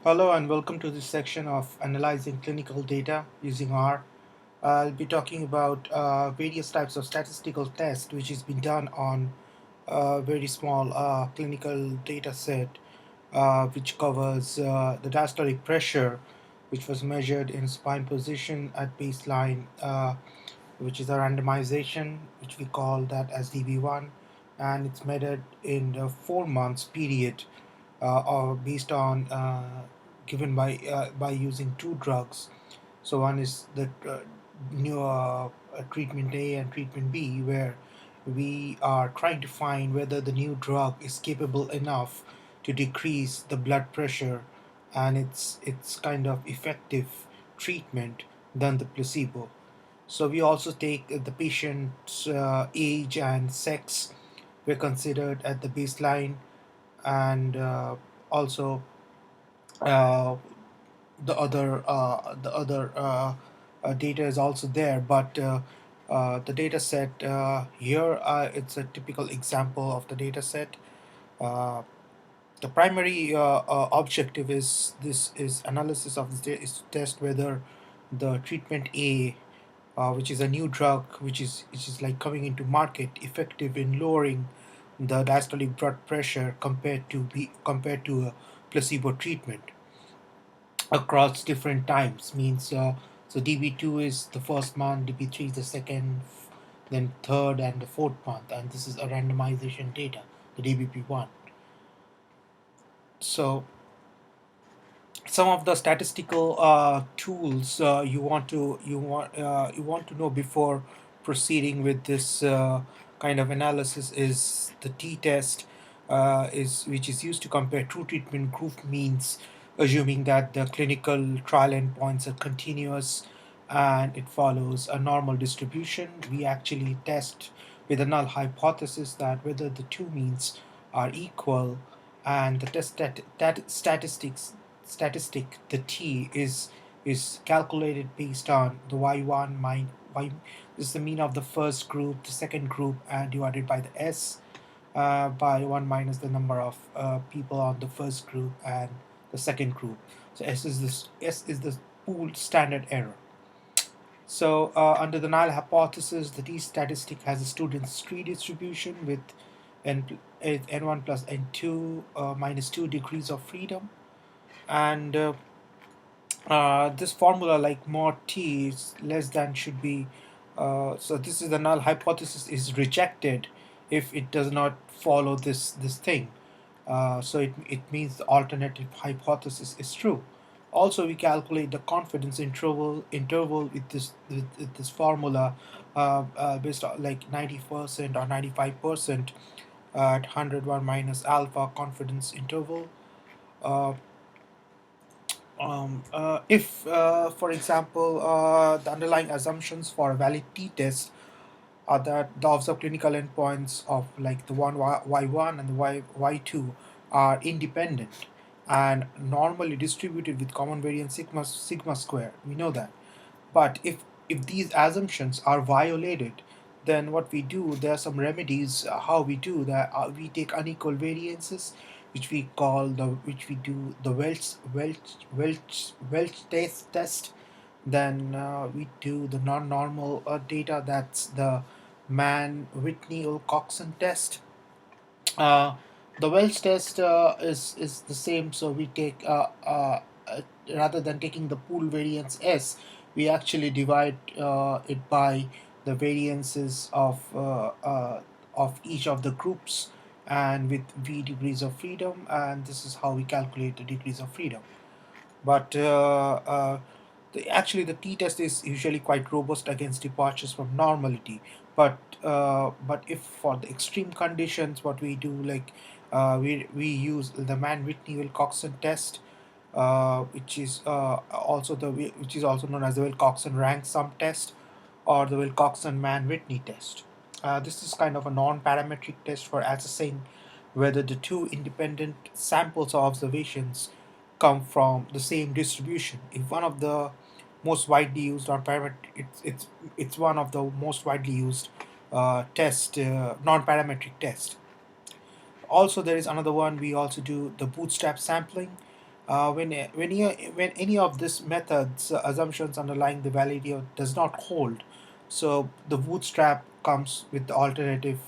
Hello and welcome to this section of analyzing clinical data using R. I'll be talking about various types of statistical tests which has been done on a very small clinical data set which covers the diastolic pressure which was measured in spine position at baseline, which is a randomization which we call that as DB1, and it's measured in a 4 months period or based on given by using two drugs. So one is the new treatment A and treatment B, where we are trying to find whether the new drug is capable enough to decrease the blood pressure, and it's kind of effective treatment than the placebo. So we also take the patient's age and sex were considered at the baseline, and also uh, the other data is also there, but the data set here, it's a typical example of the data set. uh, the primary objective is this is analysis of this data is to test whether the treatment A, which is a new drug which is like coming into market, effective in lowering the diastolic blood pressure compared to a placebo treatment across different times. Means so DB2 is the first month, DB3 is the second, then third and the fourth month, and this is a randomization data, the DBP1. So some of the statistical tools you want to know before proceeding with this kind of analysis is the T-test, is which is used to compare true treatment group means, assuming that the clinical trial endpoints are continuous and it follows a normal distribution. We actually test with a null hypothesis that whether the two means are equal, and the test statistic, the T is calculated based on the y1 minus y. This is the mean of the first group, the second group, and divided by the S, by 1 minus the number of people on the first group and the second group. So S is the pooled standard error. So under the null hypothesis, the T statistic has a student's tree distribution with n1 plus n2 minus 2 degrees of freedom, and this formula, like mod t is less than, should be, so this is the null hypothesis is rejected if it does not follow this thing. So it means the alternative hypothesis is true. Also, we calculate the confidence interval with this formula, based on like 90% or 95% at 101 minus alpha confidence interval. Uh, if, for example, the underlying assumptions for a valid t-test are that the observed clinical endpoints of like the y1 and the y2 are independent and normally distributed with common variance sigma square, we know that. But if these assumptions are violated, then what we do, there are some remedies. How we do that, we take unequal variances, which we do the Welch test. Then we do the non-normal data. That's the Mann-Whitney-Wilcoxon test. Uh, the Welch test is the same. So we take, rather than taking the pool variance S, we actually divide it by the variances of each of the groups, and with v degrees of freedom, and this is how we calculate the degrees of freedom. But actually, the t-test is usually quite robust against departures from normality. But if for the extreme conditions, what we do, like, we use the Mann-Whitney-Wilcoxon test, which is also known as the Wilcoxon rank sum test, or the Wilcoxon Mann-Whitney test. This is kind of a non-parametric test for assessing whether the two independent samples of observations come from the same distribution. If one of the most widely used non-parametric, it's one of the most widely used non-parametric test. Also, there is another one. We also do the bootstrap sampling, When any of these methods assumptions underlying the validity does not hold, so the bootstrap comes with the alternative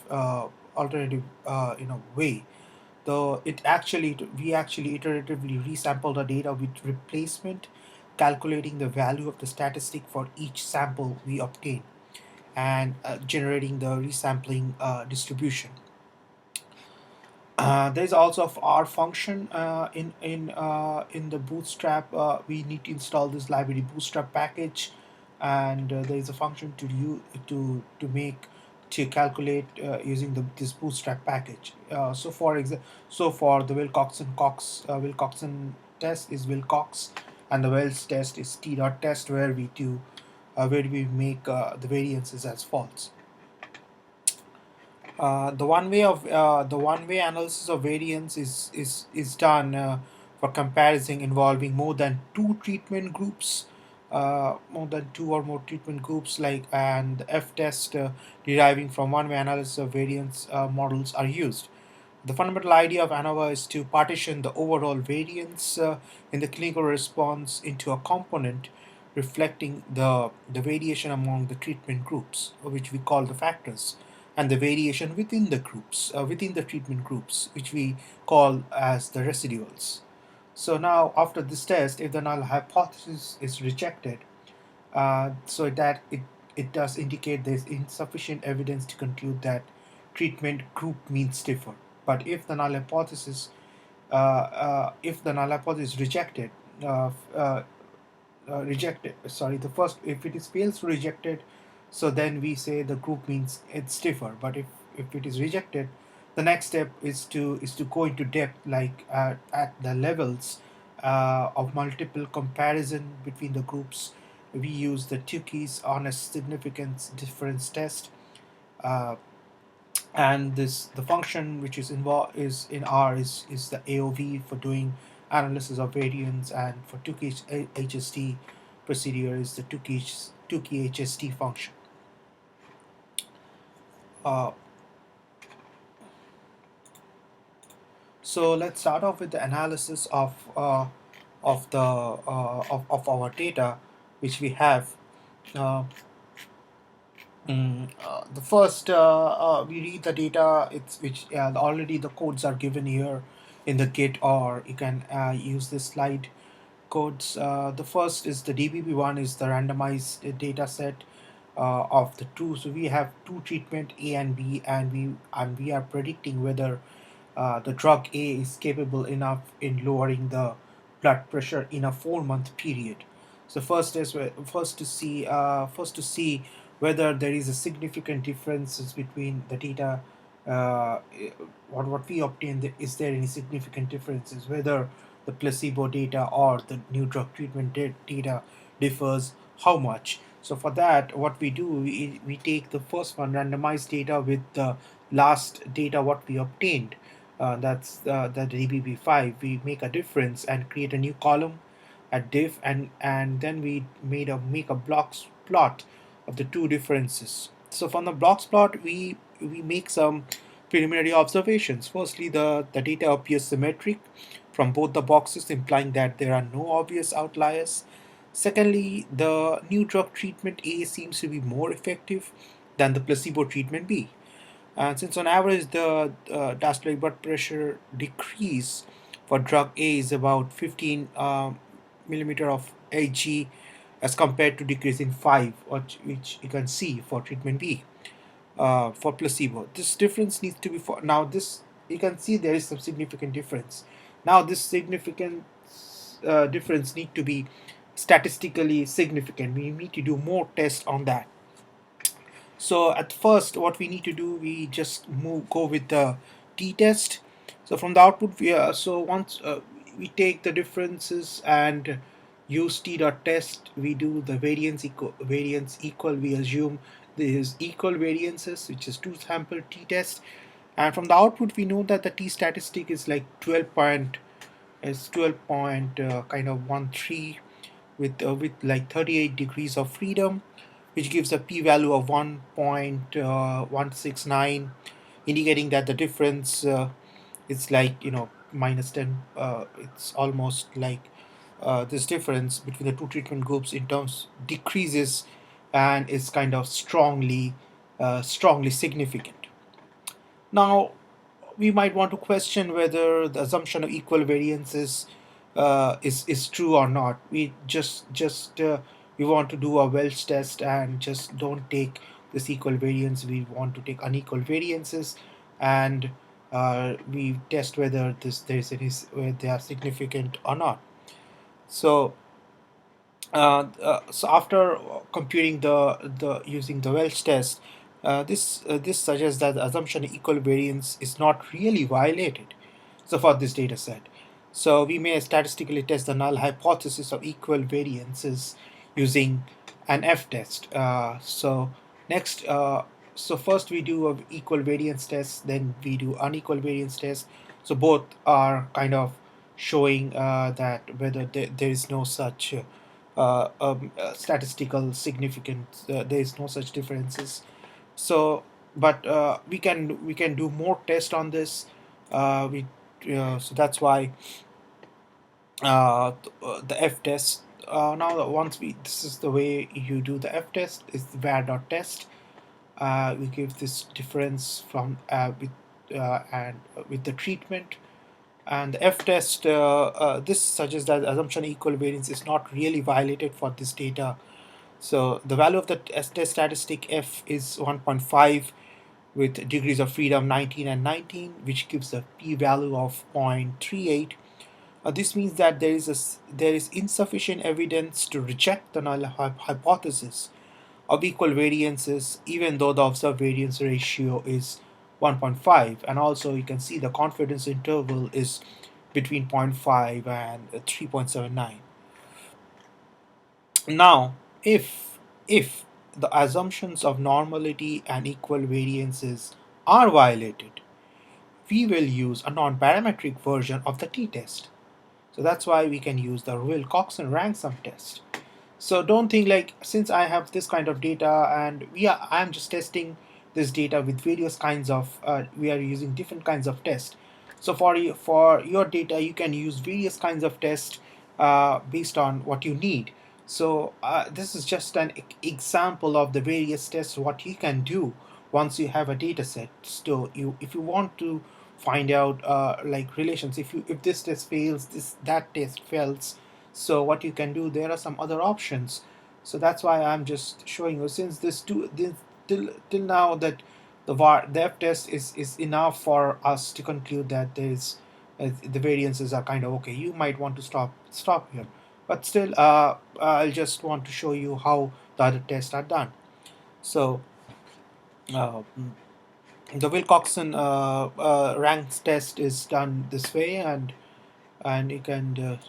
way. Though it actually we actually iteratively resample the data with replacement, calculating the value of the statistic for each sample we obtain, and generating the resampling distribution. There's also a R function in the Bootstrap. We need to install this library Bootstrap package, and there is a function to calculate using this Bootstrap package. So for the Wilcoxon test is Wilcox, and the Wells test is T.test, where we make the variances as false. The one way analysis of variance is done for comparison involving more than two or more treatment groups, like, and the F test deriving from one way analysis of variance models are used. The fundamental idea of ANOVA is to partition the overall variance in the clinical response into a component reflecting the variation among the treatment groups, which we call the factors, and the variation within the treatment groups, which we call as the residuals. So now, after this test, if the null hypothesis is rejected, so that it does indicate there's insufficient evidence to conclude that treatment group means differ. But if the null hypothesis is uh, uh, rejected, sorry, the first, if it is fails to rejected, so then we say the group means it's differ. But if it is rejected, the next step is to go into depth, like at the levels of multiple comparison between the groups. We use the Tukey's honest significance difference test, uh, and this the function which is involved is in R is the AOV for doing analysis of variance, and for Tukey's HST procedure is the Tukey HST function. Uh, so let's start off with the analysis of our data which we have. Uh, the first, we read the data. It's which already the codes are given here in the Git, or you can use the slide codes. The first is the DBB one is the randomized data set of the two. So we have two treatment A and B, and we are predicting whether the drug A is capable enough in lowering the blood pressure in a 4 month period. So first to see whether there is a significant differences between the data. Uh, what we obtain, is there any significant differences whether the placebo data or the new drug treatment data differs, how much. So for that, what we do, we take the first one, randomized data, with the last data what we obtained, that's the DBB5. We make a difference and create a new column at diff, and then we make a blocks plot of the two differences. So from the blocks plot, we make some preliminary observations. Firstly, the data appears symmetric from both the boxes, implying that there are no obvious outliers. Secondly, the new drug treatment A seems to be more effective than the placebo treatment B. And since on average the diastolic blood pressure decrease for drug A is about 15 millimeter of Hg, as compared to decrease in 5, which you can see for treatment B, for placebo. This difference needs to be for now. This, you can see there is some significant difference. Now this significant difference need to be statistically significant. We need to do more tests on that. So at first, what we need to do, we just go with the Ttest. So from the output, once we take the differences and use T.test, we do the variance equal. We assume there is equal variances, which is two sample Ttest, and from the output, we know that the T statistic is like 12 point kind of 13, with like 38 degrees of freedom, which gives a p-value of 1.169, indicating that the difference is like minus 10. It's almost like this difference between the two treatment groups in terms decreases and is kind of strongly significant. Now, we might want to question whether the assumption of equal variance is true or not. We we want to do a Welch test and just don't take this equal variance. We want to take unequal variances, and we test whether whether they are significant or not. So so after computing the using the Welch test, this suggests that the assumption of equal variance is not really violated. So for this data set, so we may statistically test the null hypothesis of equal variances using an F-test. Next, so first we do a equal variance test, then we do unequal variance test. So both are kind of showing that whether there is no such statistical significance. There is no such differences. So, but we can do more tests on this. We So that's why the F test. Now that once we this is the way you do the F test is the var.test. We give this difference from with the treatment. And the F-test, this suggests that the assumption of equal variance is not really violated for this data. So the value of the test statistic F is 1.5 with degrees of freedom 19 and 19, which gives a p-value of 0.38. This means that there is insufficient evidence to reject the null hypothesis of equal variances, even though the observed variance ratio is 1.5. And also you can see the confidence interval is between zero point 0.5 and 3.79. Now, if the assumptions of normality and equal variances are violated, we will use a non-parametric version of the t-test. So that's why we can use the Wilcoxon rank sum test. So don't think like since I have this kind of data and I'm just testing this data with various kinds of we are using different kinds of tests. So for your data you can use various kinds of tests based on what you need. So this is just an example of the various tests what you can do once you have a data set. So you if you want to find out like relations, if this test fails, that test fails, so what you can do, there are some other options. So that's why I'm just showing you, since till now that the F test is enough for us to conclude that there is the variances are kind of okay. You might want to stop here, but still I'll just want to show you how the other tests are done. So uh, the Wilcoxon ranks test is done this way, and you can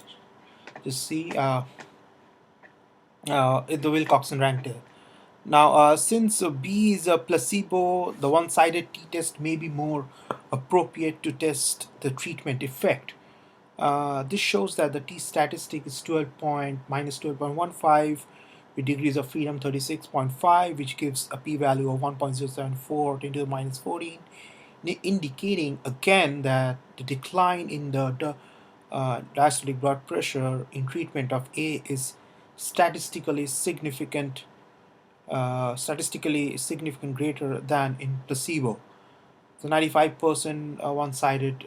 just see the Wilcoxon rank test. Now, since B is a placebo, the one-sided t-test may be more appropriate to test the treatment effect. This shows that the t-statistic is 12.15 with degrees of freedom 36.5, which gives a p-value of 1.074 10 to the minus 14, indicating again that the decline in the diastolic blood pressure in treatment of A is statistically significant greater than in placebo. The 95% one-sided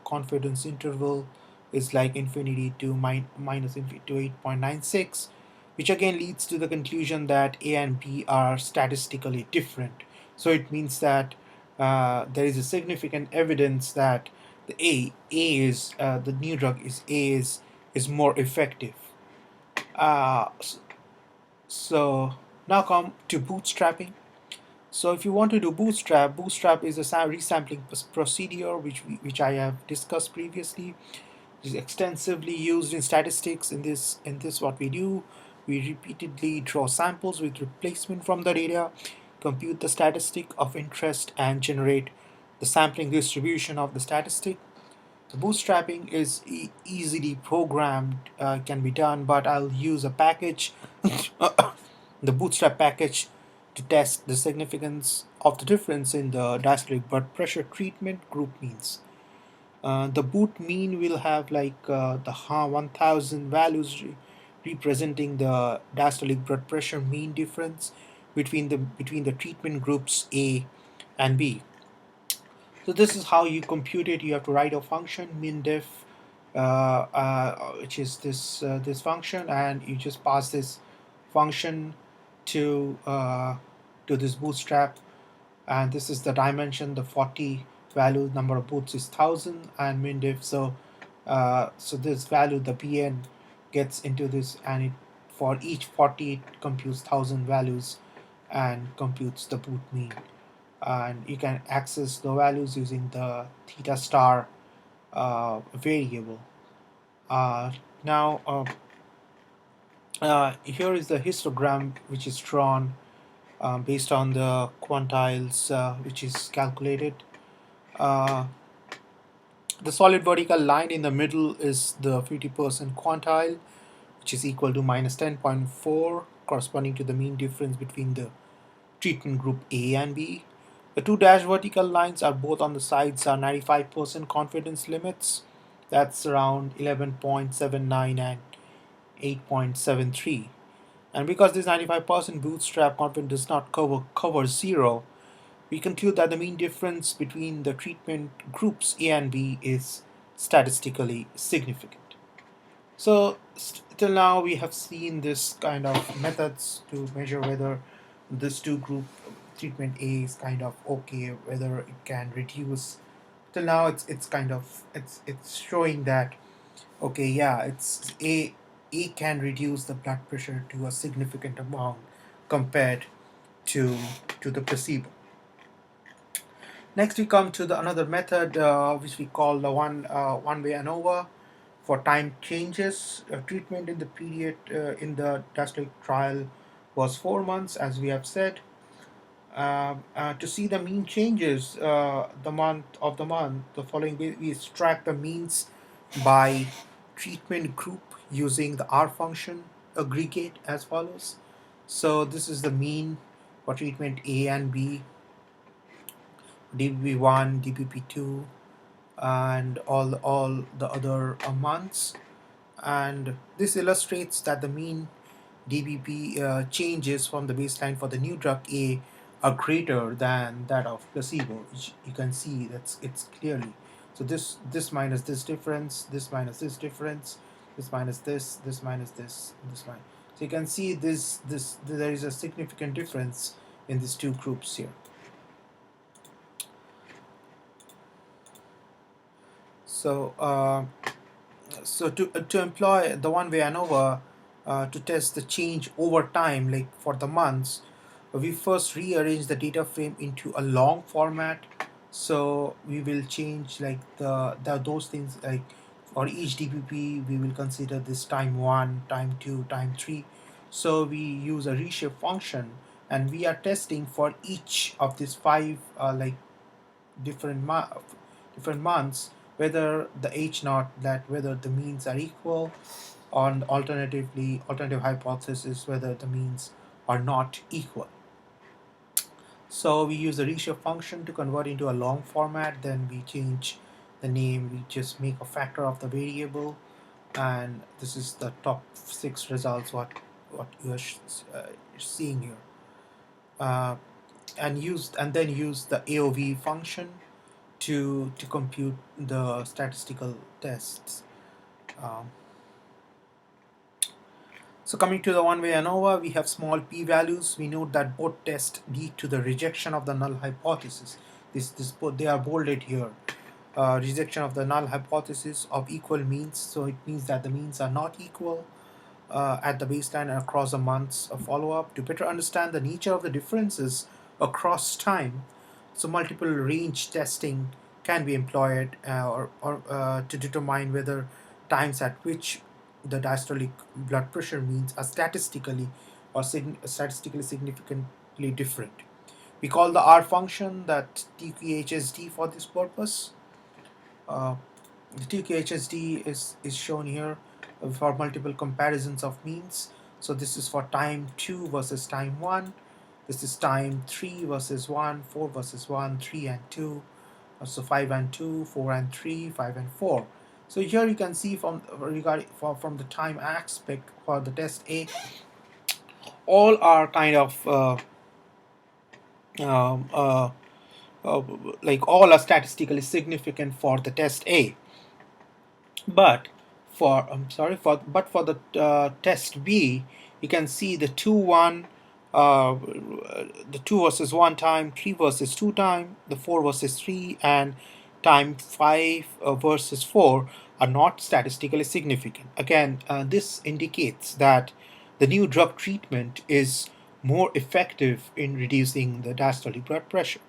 confidence interval is like infinity to minus infinity to 8.96, which again leads to the conclusion that A and B are statistically different. So it means that there is a significant evidence that A is the new drug is more effective. Uh, so now come to bootstrapping. So if you want to do bootstrap is a resampling procedure which I have discussed previously. It is extensively used in statistics. In this what we do, we repeatedly draw samples with replacement from the data, compute the statistic of interest, and generate the sampling distribution of the statistic. The bootstrapping is easily programmed, can be done, but I'll use a package, the bootstrap package, to test the significance of the difference in the diastolic blood pressure treatment group means. The boot mean will have like the 1000 values representing the diastolic blood pressure mean difference between the treatment groups A and B. So this is how you compute it. You have to write a function minDiff, which is this function, and you just pass this function to this bootstrap, and this is the dimension. The 40 value number of boots is 1000 and minDiff. So this value, the Pn, gets into this, and it for each 40 it computes 1000 values and computes the boot mean. And you can access the values using the theta star variable. Uh, now, here is the histogram which is drawn based on the quantiles which is calculated. Uh, the solid vertical line in the middle is the 50% quantile, which is equal to minus 10.4, corresponding to the mean difference between the treatment group A and B. The two dashed vertical lines are both on the sides are 95% confidence limits. That's around 11.79 and 8.73. And because this 95% bootstrap confidence does not cover zero, we conclude that the mean difference between the treatment groups A and B is statistically significant. So till now we have seen this kind of methods to measure whether this two group treatment A is kind of okay, whether it can reduce. Till now it's kind of it's showing that okay, yeah, it's A can reduce the blood pressure to a significant amount compared to the placebo. Next we come to the another method which we call the one-way ANOVA for time changes. Treatment in the period in the diastolic trial was 4 months, as we have said. To see the mean changes, the following we extract the means by treatment group using the R function aggregate as follows. So this is the mean for treatment A and B, DBP1, DBP2, and all the other months. And this illustrates that the mean DBP changes from the baseline for the new drug A are greater than that of placebo, which you can see that's it's clearly. So this minus this difference, this minus this difference, this minus this minus this minus. So you can see this there is a significant difference in these two groups here. So to employ the one-way ANOVA to test the change over time, like for the months, we first rearrange the data frame into a long format. So we will change like those things, like for each DPP we will consider this time 1, time 2, time 3. So we use a reshape function, and we are testing for each of these 5 like different months whether the H naught, that whether the means are equal, or alternative hypothesis whether the means are not equal. So we use the reshape function to convert into a long format, then we change the name, we just make a factor of the variable, and this is the top 6 results what you are seeing here. And then use the AOV function to compute the statistical tests. Um, so coming to the one-way ANOVA, we have small p-values. We note that both tests lead to the rejection of the null hypothesis. They are bolded here. Rejection of the null hypothesis of equal means. So it means that the means are not equal at the baseline and across the months of follow-up. To better understand the nature of the differences across time, so multiple range testing can be employed to determine whether times at which the diastolic blood pressure means are statistically significantly different. We call the R function that TQHSD for this purpose. Uh, the TQHSD is shown here for multiple comparisons of means. So this is for time 2 versus time 1. This is time 3 versus 1, 4 versus 1, 3 and 2. So 5 and 2, 4 and 3, 5 and 4. So here you can see from from the time aspect for the test A, all are kind of um, uh, uh, like all are statistically significant for the test A. But for for the test B, you can see the 2 1, the 2 versus 1 time, 3 versus 2 time, the 4 versus 3, and time 5 versus 4 are not statistically significant. Again, this indicates that the new drug treatment is more effective in reducing the diastolic blood pressure.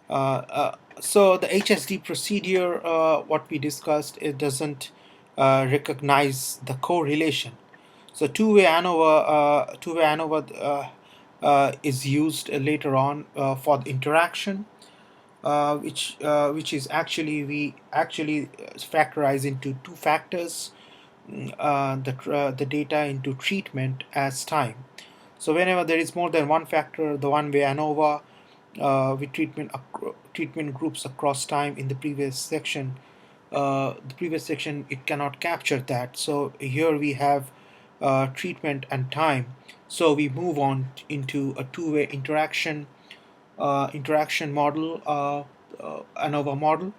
So the HSD procedure, what we discussed, it doesn't recognize the correlation. So two-way ANOVA is used later on for the interaction, which is actually we actually factorize into two factors, the data into treatment as time. So whenever there is more than one factor, the one-way ANOVA with treatment groups across time in the previous section it cannot capture that. So here we have treatment and time. So we move on into a two-way interaction model, ANOVA model.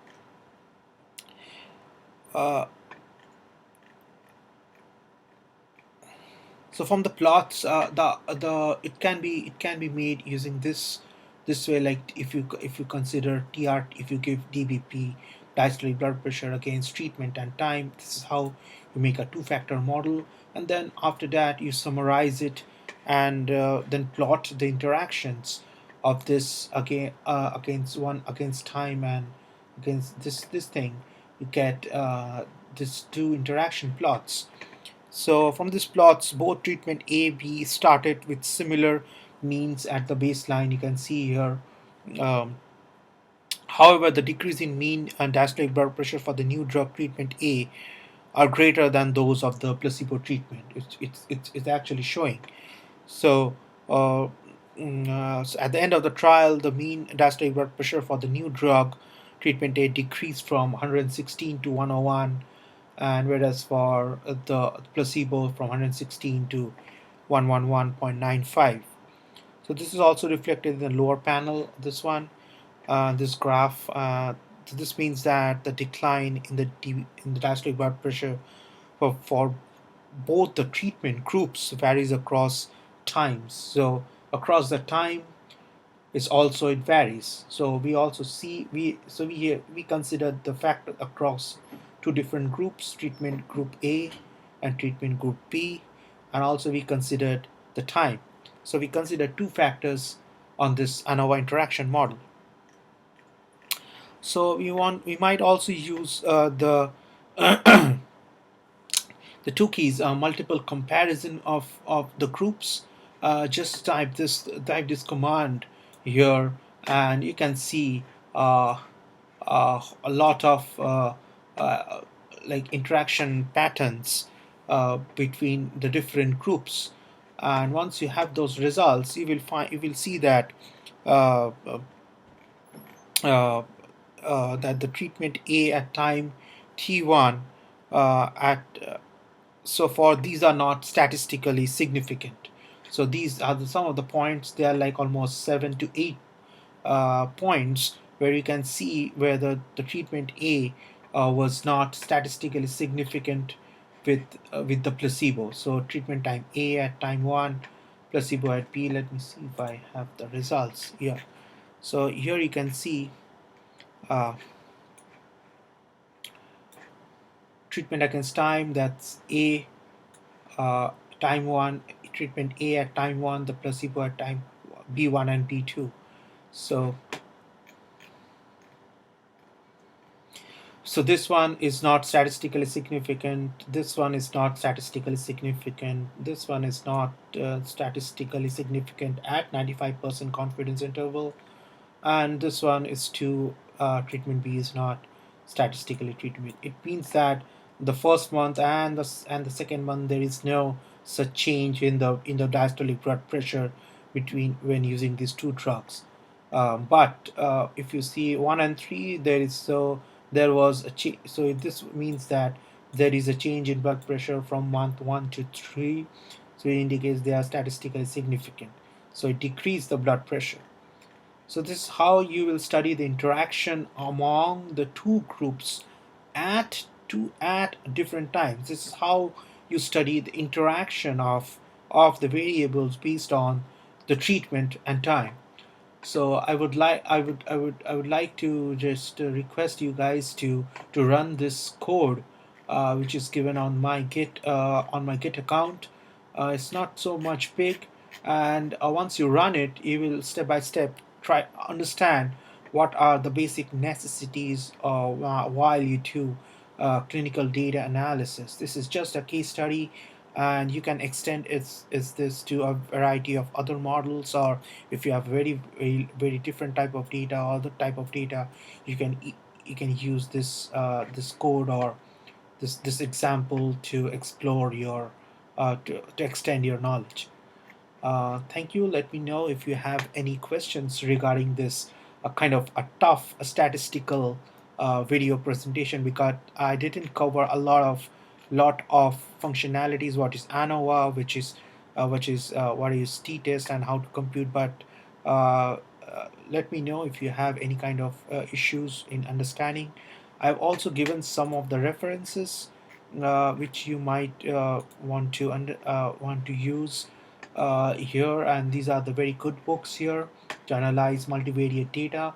Uh, So from the plots, the it can be made using this way. Like if you consider TR, if you give DBP, diastolic blood pressure against treatment and time, this is how you make a two-factor model. And then after that, you summarize it and then plot the interactions of this again against time and against this thing. You get this two interaction plots. So from these plots, both treatment A, B started with similar means at the baseline. You can see here. Um, However, the decrease in mean and diastolic blood pressure for the new drug treatment A are greater than those of the placebo treatment. It's actually showing. So, so at the end of the trial, the mean diastolic blood pressure for the new drug treatment A decreased from 116 to 101, and whereas for the placebo from 116 to 111.95. So this is also reflected in the lower panel. This one, this graph. So this means that the decline in in the diastolic blood pressure for both the treatment groups varies across times. So across the time is also it varies. So we also see we consider the factor across two different groups, treatment group A and treatment group B, and also we considered the time. So we consider two factors on this ANOVA interaction model. So we might also use the two keys, multiple comparison of the groups. Just type this command here, and you can see a lot of uh, like interaction patterns between the different groups. And once you have those results, you will see that uh, uh, that the treatment A at time T1 at so for these are not statistically significant. So these are some of the points. They are like almost 7 to 8 points where you can see where the treatment A was not statistically significant with the placebo. So treatment time A at time 1, placebo at B. Let me see if I have the results here. So here you can see uh, treatment against time, that's A time 1, treatment A at time 1, the placebo at time B1 and B2. So this one is not statistically significant, this one is not statistically significant, this one is not statistically significant at 95% confidence interval, and this one is too treatment B is not statistically treatment. It means that the first month and the second month there is no such change in the diastolic blood pressure between when using these two drugs. But if you see 1 and 3, there was a change. So this means that there is a change in blood pressure from month 1 to 3. So it indicates they are statistically significant. So it decreased the blood pressure. So this is how you will study the interaction among the two groups at different times. This is how you study the interaction of the variables based on the treatment and time. So I would like to just request you guys to run this code, which is given on my Git account. It's not so much big, and once you run it, you will step by step try understand what are the basic necessities while you do clinical data analysis. This is just a case study, and you can extend its this to a variety of other models, or if you have very different type of data or other type of data, you can use this code or this example to explore your to extend your knowledge. Thank you. Let me know if you have any questions regarding this kind of a tough statistical video presentation, because I didn't cover a lot of functionalities. What is ANOVA, what is Ttest and how to compute. But let me know if you have any kind of issues in understanding. I've also given some of the references which you might want to use here, and these are the very good books here to analyze multivariate data.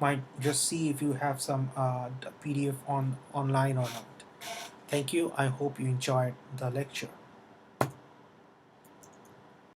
Might just see if you have some PDF online or not. Thank you. I hope you enjoyed the lecture.